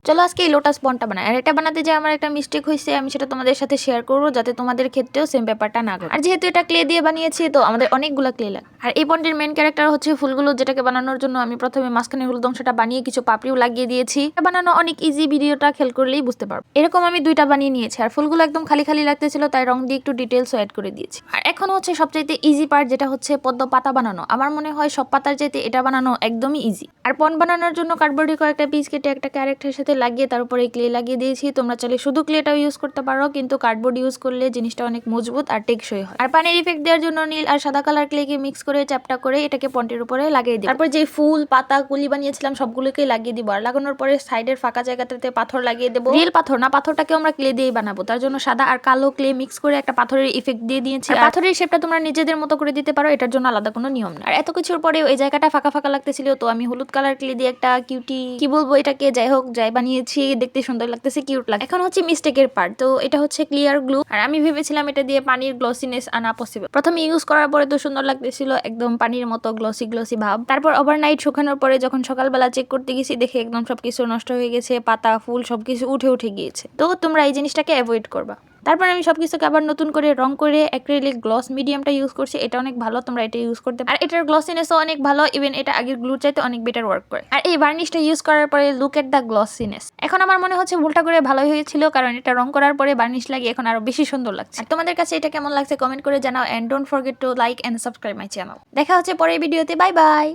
চলো আজকে এই লোটাস বনটা বানাই। আর এটা বানাতে যে আমার একটা মিস্টেক হয়েছে, আমি সেটা তোমাদের সাথে শেয়ার করবো যাতে তোমাদের ক্ষেত্রেও সেম ব্যাপারটা না ঘটে। আর যেহেতু এটা ক্লে দিয়ে বানিয়েছি তো আমাদের অনেকগুলো ক্লে লাগে। আর এই বন্ডের মেন ক্যারেক্টার হচ্ছে ফুলগুলো, যেটাকে বানানোর জন্য আমি প্রথমে মাঝখানে হলুদ অংশটা বানিয়ে কিছু পাপড়িও লাগিয়ে দিয়েছি। এটা বানানো অনেক ইজি, ভিডিওটা খেয়াল করলেই বুঝতে পারবো। এরকম আমি 2টা বানিয়ে নিয়েছি। আর ফুলগুলো একদম খালি খালি লাগতেছিল, তাই রং দিয়ে একটু ডিটেলসও অ্যাড করে দিয়েছি। আর এখন হচ্ছে সবচাইতে ইজি পার্ট, যেটা হচ্ছে পদ্ম পাতা বানানো। আমার মনে হয় সব পাতার চাইতে এটা বানানো একদমই ইজি। আর পন বানানোর জন্য কার্ডবোর্ডে কয়েকটা পিস কেটে একটা ক্যারেক্টারের সাথে লাগিয়ে তার উপরে ক্লে লাগিয়ে দিয়েছি। তোমরা চাইলে শুধু ক্লেটাও ইউজ করতে পারো, কিন্তু কার্ডবোর্ড ইউজ করলে জিনিসটা অনেক মজবুত আর টেকসই হয়। আর পানির ইফেক্ট দেওয়ার জন্য নীল আর সাদা কালার ক্লেকে মিক্স করে চ্যাপটা করে এটাকে পন্টের উপরে লাগিয়ে দিই। তারপর যে ফুল পাতা কুলি বানিয়েছিলাম সবগুলোকে লাগিয়ে দিব। আর লাগানোর পরে সাইডের ফাঁকা জায়গাটাতে পাথর লাগিয়ে দেবো। রিয়েল পাথর না, পাথরটাকে আমরা ক্লে দিয়েই বানাবো। তার জন্য সাদা আর কালো ক্লে মিক্স করে একটা পাথরের ইফেক্ট দিয়ে দিয়েছি। আর পাথরের শেপটা তোমরা নিজেদের মতো করে দিতে পারো, এটার জন্য আলাদা কোনো নিয়ম না। আর এত কিছুর পরেও এই জায়গাটা ফাঁকা ফাঁকা লাগতেছিল, তো আমি হলুদ কালার ক্লে দিয়ে একটা কিউটি, কি বলবো এটাকে, যাই হোক যাই বানিয়েছি, দেখতে সুন্দর লাগতেছে, কিউট লাগে। এখন হচ্ছে মিস্টেকের পার্ট, তো এটা হচ্ছে ক্লিয়ার গ্লু। আর আমি ভেবেছিলাম এটা দিয়ে পানির গ্লসিনেস আনা পসিবল। প্রথমে ইউজ করার পরে তো সুন্দর লাগতেছিল, একদম পানির মতো গ্লসি গ্লসি ভাব। তারপর ওভারনাইট শুকানোর পরে যখন সকালবেলা চেক করতে গেছি, দেখে একদম সবকিছু নষ্ট হয়ে গেছে, পাতা ফুল সবকিছু উঠে উঠে গিয়েছে। তো তোমরা এই জিনিসটাকে অ্যাভয়েড করবা। তারপর আমি সবকিছুকে আবার নতুন করে রং করে অ্যাক্রিলিক গ্লস মিডিয়ামটা ইউজ করছি। এটা অনেক ভালো, তোমরা এটা ইউজ করতে পারো। আর এটার গ্লসিনেসও অনেক ভালো, ইভেন এটা আগের গ্লুর চাইতে অনেক বেটার ওয়ার্ক করে। আর এই ভার্নিশটা ইউজ করার পরে লুক এট দ্য গ্লসিনেস। এখন আমার মনে হচ্ছে ভুলটা করে ভালোই হয়েছিল, কারণ এটা রং করার পরে ভার্নিশ লাগিয়ে এখন আরো বেশি সুন্দর লাগছে। আর তোমাদের কাছে এটা কেমন লাগছে কমেন্ট করে জানাও, and don't forget to like and subscribe my channel. দেখা হচ্ছে পরের ভিডিওতে, বাই বাই।